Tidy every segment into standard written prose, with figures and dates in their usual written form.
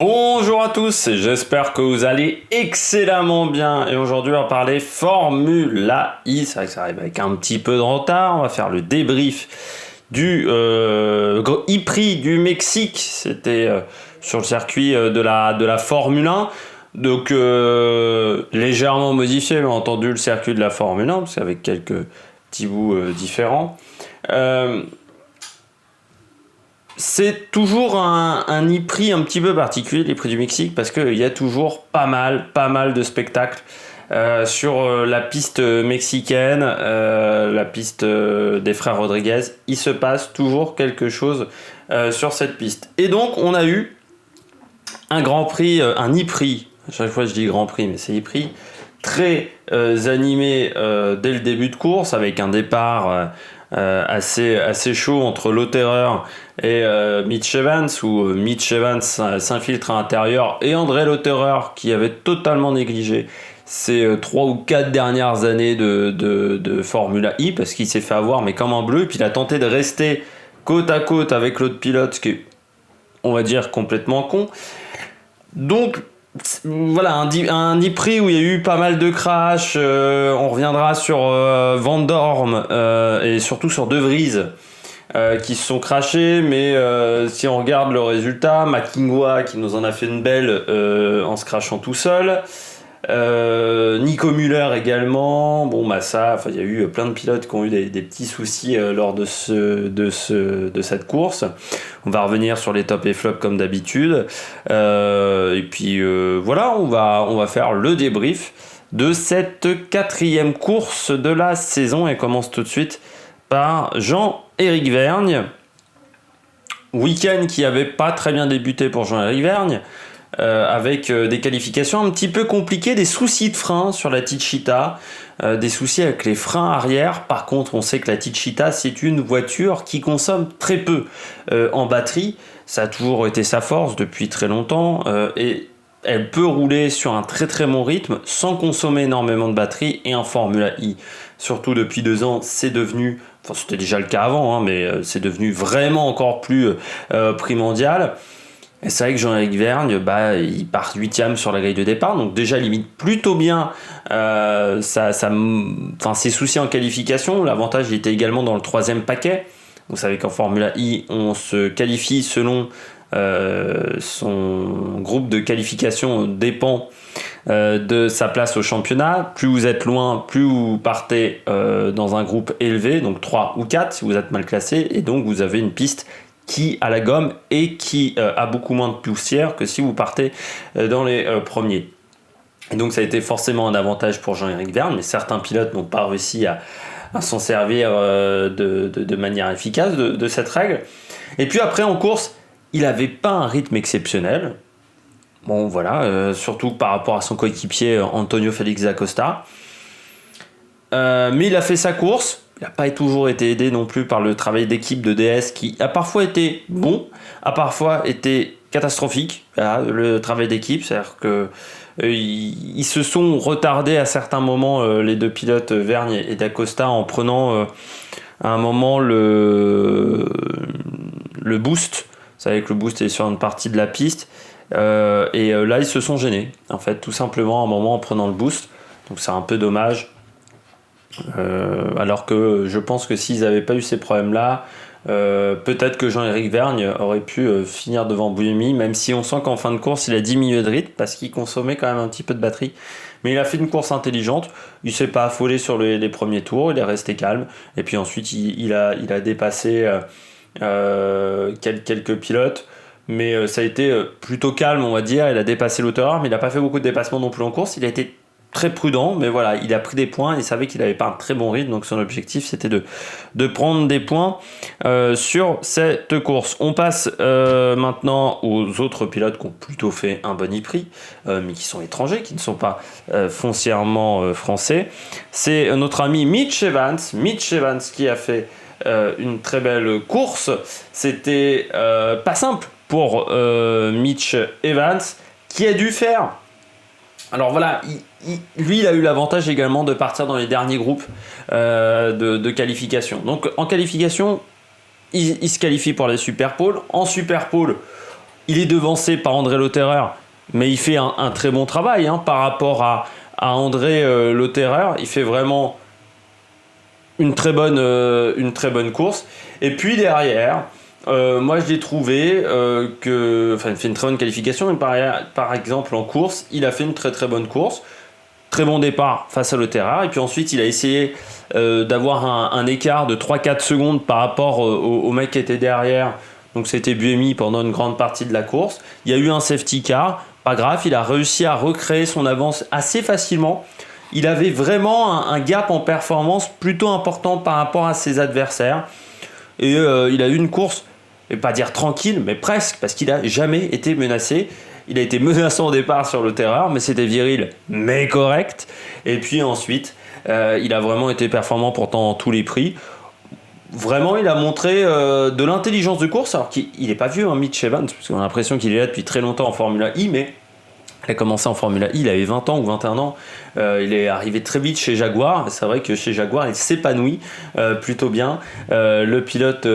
Bonjour à tous, j'espère que vous allez excellemment bien et aujourd'hui on va parler Formula E, c'est vrai que ça arrive avec un petit peu de retard, on va faire le débrief du e-prix du Mexique, c'était sur le circuit de la Formule 1, donc légèrement modifié bien entendu le circuit de la Formule 1, parce qu'avec quelques petits bouts différents. C'est toujours un e-prix un petit peu particulier, les prix du Mexique, parce qu'il y a toujours pas mal de spectacles sur la piste mexicaine, la piste des frères Rodriguez. Il se passe toujours quelque chose sur cette piste. Et donc, on a eu un grand prix, un e-prix, à chaque fois je dis grand prix, mais c'est e-prix, très animé dès le début de course, avec un départ assez chaud entre Lotterer et Mitch Evans, où Mitch Evans s'infiltre à l'intérieur et André Lotterer, qui avait totalement négligé ces 3 ou 4 dernières années de Formula E, parce qu'il s'est fait avoir mais comme un bleu, et puis il a tenté de rester côte à côte avec l'autre pilote, ce qui est, on va dire, complètement con. Donc voilà, un e-prix où il y a eu pas mal de crash. On reviendra sur Van Dorn et surtout sur De Vries qui se sont crashés, mais si on regarde le résultat, Makingwa qui nous en a fait une belle en se crashant tout seul. Nico Müller également, bon Massa, enfin il y a eu plein de pilotes qui ont eu des petits soucis lors de cette course. On va revenir sur les tops et flops comme d'habitude, et puis voilà, on va faire le débrief de cette 4e course de la saison et commence tout de suite par Jean-Éric Vergne. Week-end qui avait pas très bien débuté pour Jean-Éric Vergne. Avec des qualifications un petit peu compliquées, des soucis de frein sur la Techeetah, des soucis avec les freins arrière. Par contre, on sait que la Techeetah, c'est une voiture qui consomme très peu en batterie. Ça a toujours été sa force depuis très longtemps et elle peut rouler sur un très très bon rythme sans consommer énormément de batterie. Et en Formula E, surtout depuis 2 ans, c'est devenu, enfin c'était déjà le cas avant, hein, mais c'est devenu vraiment encore plus primordial. Et c'est vrai que Jean-Éric Vergne, il part 8e sur la grille de départ, donc déjà limite plutôt bien ses soucis en qualification. L'avantage, il était également dans le 3e paquet. Vous savez qu'en Formula E, on se qualifie selon son groupe de qualification dépend de sa place au championnat. Plus vous êtes loin, plus vous partez dans un groupe élevé, donc 3 ou 4 si vous êtes mal classé, et donc vous avez une piste qui a la gomme et qui a beaucoup moins de poussière que si vous partez dans les premiers. Et donc ça a été forcément un avantage pour Jean-Éric Vergne, mais certains pilotes n'ont pas réussi à s'en servir de manière efficace de cette règle. Et puis après en course, il n'avait pas un rythme exceptionnel. Bon voilà, surtout par rapport à son coéquipier Antonio Félix da Costa. Mais il a fait sa course. Il n'a pas toujours été aidé non plus par le travail d'équipe de DS qui a parfois été bon, a parfois été catastrophique. Voilà, le travail d'équipe, c'est-à-dire que ils se sont retardés à certains moments, les deux pilotes Vergne et D'Acosta, en prenant à un moment le boost. Vous savez que le boost est sur une partie de la piste. Et là, ils se sont gênés, en fait, tout simplement à un moment en prenant le boost. Donc c'est un peu dommage. Alors que je pense que s'ils n'avaient pas eu ces problèmes-là, peut-être que Jean-Éric Vergne aurait pu finir devant Buemi, même si on sent qu'en fin de course il a diminué de rythme parce qu'il consommait quand même un petit peu de batterie. Mais il a fait une course intelligente, il ne s'est pas affolé sur les premiers tours, il est resté calme, et puis ensuite il a dépassé quelques pilotes. Mais ça a été plutôt calme, on va dire. Il a dépassé l'auteur, mais il n'a pas fait beaucoup de dépassements non plus en course. Il a été très prudent, mais voilà, il a pris des points. Il savait qu'il n'avait pas un très bon rythme, donc son objectif c'était de prendre des points sur cette course. On passe maintenant aux autres pilotes qui ont plutôt fait un bon e-prix, mais qui sont étrangers, qui ne sont pas foncièrement français. C'est notre ami Mitch Evans. Mitch Evans qui a fait une très belle course. C'était pas simple pour Mitch Evans, qui a dû faire. Alors voilà, lui il a eu l'avantage également de partir dans les derniers groupes de qualification. Donc en qualification, il se qualifie pour les Super Pole. En Super Pole, Il est devancé par André Lotterer, mais il fait un très bon travail par rapport à André Lotterer. Il fait vraiment une très bonne course. Et puis derrière, moi je l'ai trouvé il fait une très bonne qualification, mais par exemple en course, il a fait une très très bonne course. Très bon départ face à Lotterer, et puis ensuite il a essayé d'avoir un écart de 3-4 secondes par rapport au mec qui était derrière, donc c'était Buemi pendant une grande partie de la course. Il y a eu un safety car, pas grave, il a réussi à recréer son avance assez facilement. Il avait vraiment un gap en performance plutôt important par rapport à ses adversaires, et il a eu une course, je vais pas dire tranquille, mais presque, parce qu'il n'a jamais été menacé. Il a été menaçant au départ sur le terrain, mais c'était viril, mais correct. Et puis ensuite, il a vraiment été performant pourtant en tous les prix. Vraiment, il a montré de l'intelligence de course, alors qu'il n'est pas vieux, Mitch Evans, parce qu'on a l'impression qu'il est là depuis très longtemps en Formula I, mais il a commencé en Formula I, il avait 20 ans ou 21 ans. Il est arrivé très vite chez Jaguar. C'est vrai que chez Jaguar, il s'épanouit plutôt bien. Le pilote,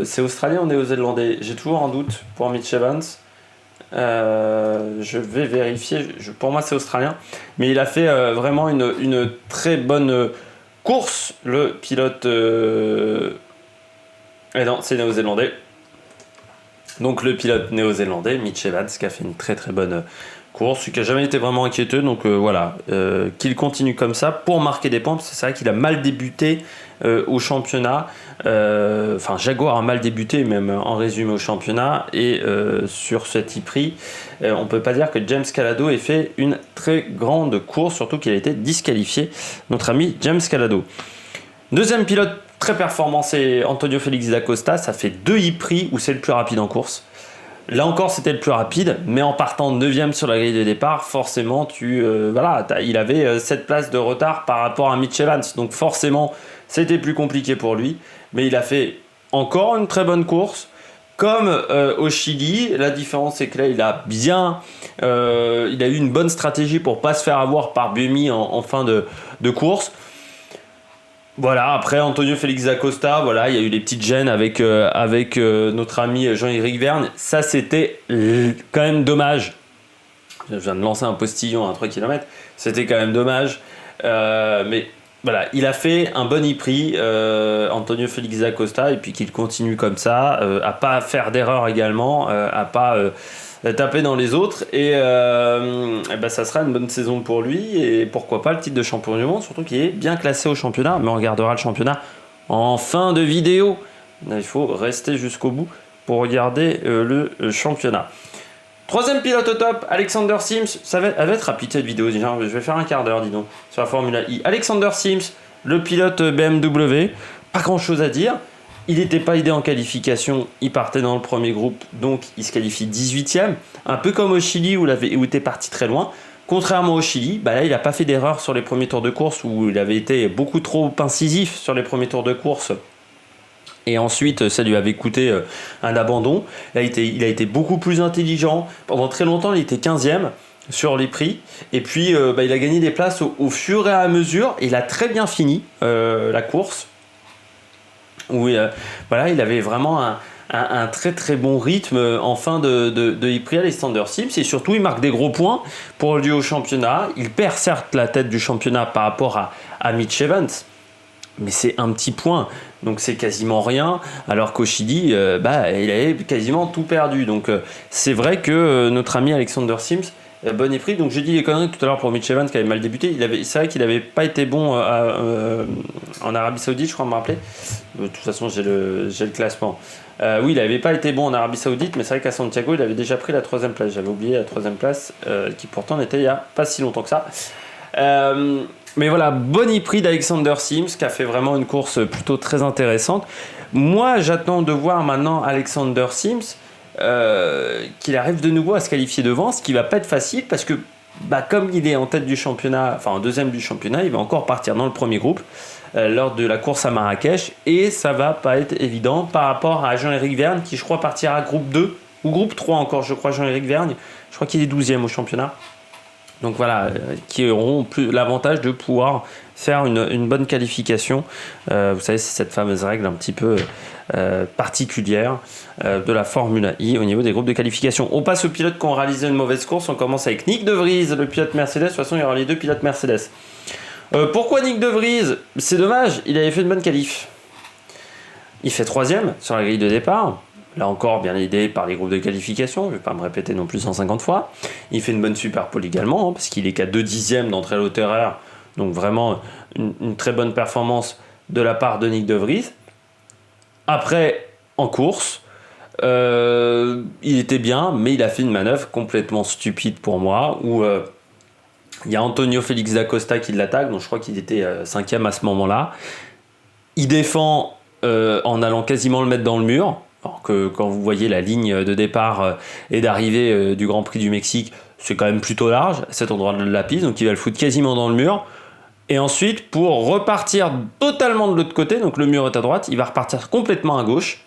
c'est australien ou néo-zélandais? J'ai toujours un doute pour Mitch Evans. Je vais vérifier, pour moi c'est australien, mais il a fait vraiment une très bonne course, le pilote et non, c'est néo-zélandais, donc le pilote néo-zélandais Mitch Evans, qui a fait une très très bonne course, qui n'a jamais été vraiment inquiéteux, donc qu'il continue comme ça pour marquer des points, parce que c'est vrai qu'il a mal débuté au championnat. Jaguar a mal débuté même en résumé au championnat, et sur ce prix, on peut pas dire que James Calado ait fait une très grande course, surtout qu'il a été disqualifié, notre ami James Calado. Deuxième pilote très performant, c'est Antonio Félix da Costa. Ça fait 2 prix où c'est le plus rapide en course. Là encore, c'était le plus rapide, mais en partant 9e sur la grille de départ, forcément, il avait 7 places de retard par rapport à Mitch Evans. Donc forcément, c'était plus compliqué pour lui. Mais il a fait encore une très bonne course. Comme au Chili, la différence c'est que là, il a eu une bonne stratégie pour ne pas se faire avoir par Buemi en fin de course. Voilà, après Antonio Félix da Costa, il y a eu des petites gênes avec notre ami Jean-Éric Vergne. Ça, c'était quand même dommage. Je viens de lancer un postillon à 3 km. C'était quand même dommage. Mais voilà, il a fait un bon prix, Antonio Félix da Costa, et puis qu'il continue comme ça, à pas faire d'erreur également, à pas taper dans les autres, et ça sera une bonne saison pour lui, et pourquoi pas le titre de champion du monde, surtout qu'il est bien classé au championnat, mais on regardera le championnat en fin de vidéo. Il faut rester jusqu'au bout pour regarder le championnat. Troisième pilote au top, Alexander Sims. Ça va être rapide cette vidéo, je vais faire un quart d'heure, dis donc, sur la Formula I. Alexander Sims, le pilote BMW, pas grand chose à dire. Il n'était pas aidé en qualification, il partait dans le premier groupe, donc il se qualifie 18e. Un peu comme au Chili où il était parti très loin. Contrairement au Chili, là il n'a pas fait d'erreur sur les premiers tours de course, où il avait été beaucoup trop incisif sur les premiers tours de course. Et ensuite, ça lui avait coûté un abandon. Là, il a été beaucoup plus intelligent. Pendant très longtemps, il était 15e sur les prix. Et puis, il a gagné des places au fur et à mesure. Et il a très bien fini la course. Où il avait vraiment un très très bon rythme en fin de prix, Alexander Sims. Et surtout, il marque des gros points pour lui au championnat. Il perd certes la tête du championnat par rapport à Mitch Evans. Mais c'est un petit point, donc c'est quasiment rien, alors qu'au Chili, il avait quasiment tout perdu. Donc c'est vrai que notre ami Alexander Sims, bon prix. Donc j'ai dit les conneries tout à l'heure pour Mitch Evans qui avait mal débuté. C'est vrai qu'il n'avait pas été bon en Arabie Saoudite, je crois me rappeler. De toute façon, j'ai le classement. Oui, il n'avait pas été bon en Arabie Saoudite, mais c'est vrai qu'à Santiago, il avait déjà pris la 3e place. J'avais oublié la 3e place, qui pourtant n'était il n'y a pas si longtemps que ça. Mais voilà, bon prix d'Alexander Sims, qui a fait vraiment une course plutôt très intéressante. Moi, j'attends de voir maintenant Alexander Sims, qu'il arrive de nouveau à se qualifier devant, ce qui va pas être facile, parce que comme il est en tête du championnat, enfin en 2e du championnat, il va encore partir dans le premier groupe lors de la course à Marrakech, et ça va pas être évident par rapport à Jean-Éric Vergne, qui je crois partira groupe 2, ou groupe 3 encore, je crois, Jean-Éric Vergne. Je crois qu'il est 12e au championnat. Donc voilà, qui auront plus l'avantage de pouvoir faire une bonne qualification. Vous savez, c'est cette fameuse règle un petit peu particulière de la Formule I au niveau des groupes de qualification. On passe aux pilotes qui ont réalisé une mauvaise course. On commence avec Nyck de Vries, le pilote Mercedes. De toute façon, il y aura les deux pilotes Mercedes. Pourquoi Nyck de Vries? C'est dommage, il avait fait une bonne qualif. Il fait 3ème sur la grille de départ. Là encore, bien aidé par les groupes de qualification. Je ne vais pas me répéter non plus 150 fois. Il fait une bonne super pole également, parce qu'il est qu'à 2 dixièmes d'entrée à l'autre horaire. Donc vraiment une très bonne performance de la part de Nyck de Vries. Après, en course, il était bien, mais il a fait une manœuvre complètement stupide pour moi, où il y a Antonio Félix da Costa qui l'attaque, donc je crois qu'il était 5ème à ce moment-là. Il défend en allant quasiment le mettre dans le mur, alors que quand vous voyez la ligne de départ et d'arrivée du Grand Prix du Mexique, c'est quand même plutôt large, à cet endroit de la piste, donc il va le foutre quasiment dans le mur. Et ensuite, pour repartir totalement de l'autre côté, donc le mur est à droite, il va repartir complètement à gauche,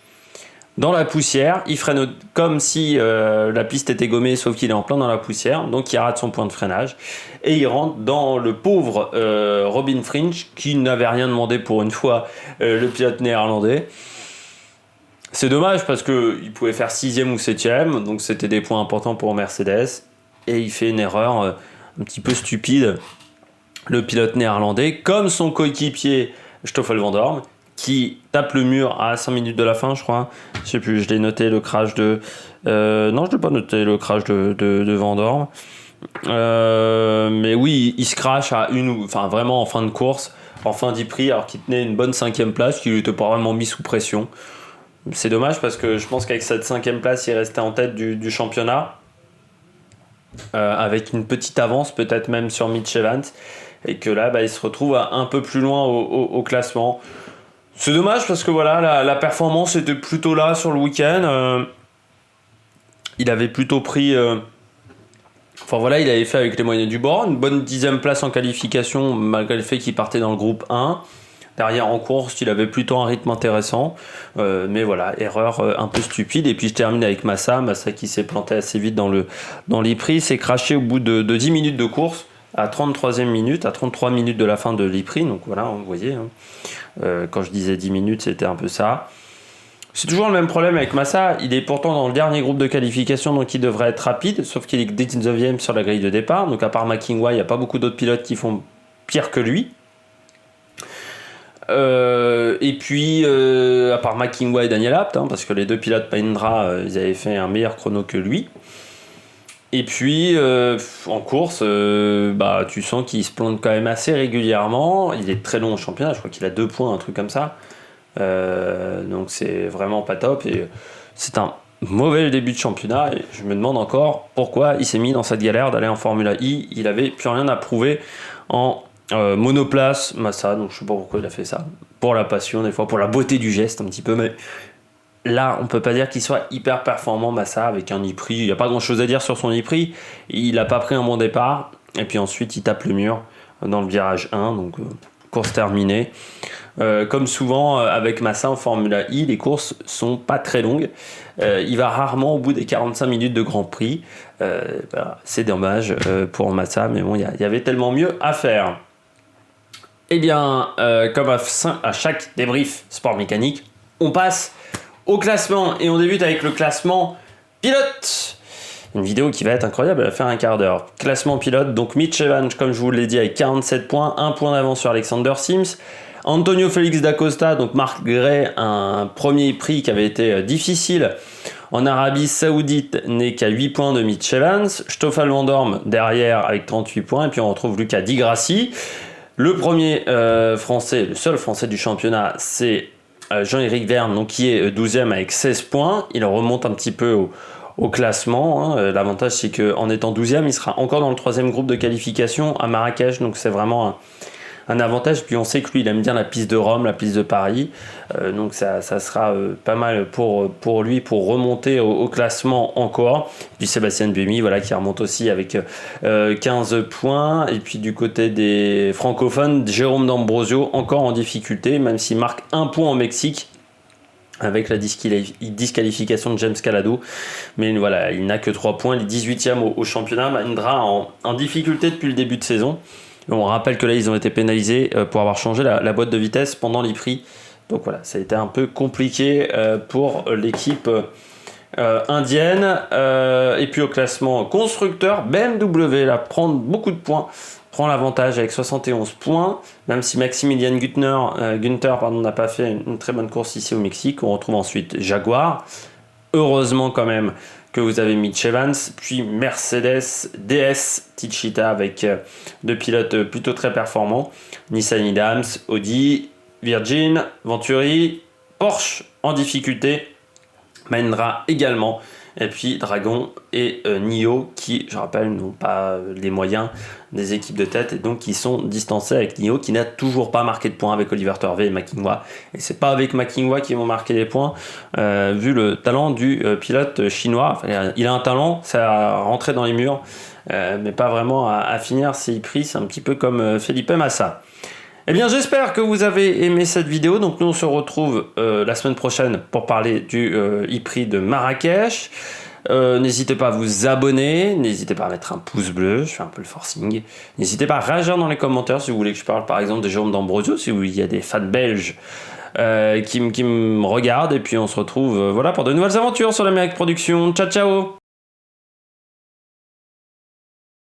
dans la poussière. Il freine comme si la piste était gommée, sauf qu'il est en plein dans la poussière, donc il rate son point de freinage. Et il rentre dans le pauvre Robin Fringe, qui n'avait rien demandé pour une fois, le pilote néerlandais. C'est dommage parce qu'il pouvait faire 6ème ou 7ème, donc c'était des points importants pour Mercedes. Et il fait une erreur un petit peu stupide, le pilote néerlandais, comme son coéquipier Stoffel Vandoorne, qui tape le mur à 5 minutes de la fin, je crois. Je sais plus, je l'ai noté le crash de... non, je l'ai pas noté le crash de Vandoorne. Mais oui, il se crash enfin vraiment en fin de course, en fin d'E-Prix, alors qu'il tenait une bonne 5ème place, qu'il n'était pas vraiment mis sous pression. C'est dommage parce que je pense qu'avec cette 5ème place, il restait en tête du championnat, avec une petite avance peut-être même sur Mitch Evans, et que là il se retrouve un peu plus loin au classement. C'est dommage parce que voilà, la performance était plutôt là sur le week-end. Il avait plutôt pris... Enfin voilà, il avait fait avec les moyens du bord une bonne 10ème place en qualification, malgré le fait qu'il partait dans le groupe 1. Derrière en course, il avait plutôt un rythme intéressant. Mais voilà, erreur un peu stupide. Et puis je termine avec Massa qui s'est planté assez vite dans l'E-Prix, s'est craché au bout de 10 minutes de course, à 33e minute, à 33 minutes de la fin de l'E-Prix. Donc voilà, vous voyez, quand je disais 10 minutes, c'était un peu ça. C'est toujours le même problème avec Massa. Il est pourtant dans le dernier groupe de qualification, donc il devrait être rapide, sauf qu'il est 19e sur la grille de départ. Donc à part McIlroy, il n'y a pas beaucoup d'autres pilotes qui font pire que lui. Et puis, à part McIlroy et Daniel Abt, parce que les deux pilotes Mahindra, ils avaient fait un meilleur chrono que lui. Et puis, en course, tu sens qu'il se plante quand même assez régulièrement. Il est très long au championnat, je crois qu'il a 2 points, un truc comme ça. Donc c'est vraiment pas top. Et c'est un mauvais début de championnat. Et je me demande encore pourquoi il s'est mis dans cette galère d'aller en Formula I. Il avait plus rien à prouver en monoplace, Massa, donc je sais pas pourquoi il a fait ça. Pour la passion, des fois, pour la beauté du geste, un petit peu, mais là, on peut pas dire qu'il soit hyper performant, Massa, avec un e-prix. Il n'y a pas grand chose à dire sur son e-prix. Il a pas pris un bon départ, et puis ensuite, il tape le mur dans le virage 1, donc course terminée. Comme souvent avec Massa en Formula I, les courses sont pas très longues. Il va rarement au bout des 45 minutes de Grand Prix. C'est dommage pour Massa, mais bon, il y avait tellement mieux à faire. Eh bien, comme à chaque débrief sport mécanique, on passe au classement et on débute avec le classement pilote. Une vidéo qui va être incroyable, elle va faire un quart d'heure. Classement pilote, donc Mitch Evans, comme je vous l'ai dit, avec 47 points, 1 point d'avance sur Alexander Sims. Antonio Félix da Costa, donc malgré un premier prix qui avait été difficile en Arabie Saoudite, n'est qu'à 8 points de Mitch Evans. Stoffel Vandoorne derrière avec 38 points. Et puis on retrouve Luca Di Grassi. Le premier français, le seul français du championnat, c'est Jean-Éric Vergne, donc qui est 12e avec 16 points. Il remonte un petit peu au classement. L'avantage, c'est qu'en étant 12e, il sera encore dans le 3e groupe de qualification à Marrakech. Donc c'est vraiment un avantage. Puis on sait que lui, il aime bien la piste de Rome, la piste de Paris. Donc ça sera pas mal pour lui pour remonter au classement encore. Puis Sébastien Buemi, voilà, qui remonte aussi avec 15 points. Et puis du côté des francophones, Jérôme D'Ambrosio, encore en difficulté, même s'il marque 1 point au Mexique. avec la disqualification de James Calado. Mais voilà, il n'a que 3 points, il est 18e au championnat. Mahindra en difficulté depuis le début de saison. On rappelle que là, ils ont été pénalisés pour avoir changé la boîte de vitesse pendant les prix. Donc voilà, ça a été un peu compliqué pour l'équipe indienne. Et puis au classement constructeur, BMW là, prend beaucoup de points, prend l'avantage avec 71 points, même si Maximilian Günther n'a pas fait une très bonne course ici au Mexique. On retrouve ensuite Jaguar. Heureusement quand même que vous avez Mitch Evans, puis Mercedes, DS, Techeetah avec 2 pilotes plutôt très performants, Nissan Idams, Audi, Virgin, Venturi, Porsche en difficulté, Mahindra également, et puis Dragon et NIO qui, je rappelle, n'ont pas les moyens des équipes de tête et donc qui sont distancés avec NIO qui n'a toujours pas marqué de points avec Oliver Turvey et Makinwa. Et c'est pas avec Makinwa qu'ils vont marquer des points vu le talent du pilote chinois. Enfin, il a un talent, ça a rentré dans les murs, mais pas vraiment à finir ses prix. C'est un petit peu comme Felipe Massa. Eh bien, j'espère que vous avez aimé cette vidéo. Donc, nous, on se retrouve la semaine prochaine pour parler du e-prix de Marrakech. N'hésitez pas à vous abonner, n'hésitez pas à mettre un pouce bleu, je fais un peu le forcing. N'hésitez pas à réagir dans les commentaires si vous voulez que je parle par exemple de Jérôme d'Ambrosio, si il y a des fans belges qui me regardent. Et puis, on se retrouve voilà, pour de nouvelles aventures sur l'Amérique Production. Ciao, ciao!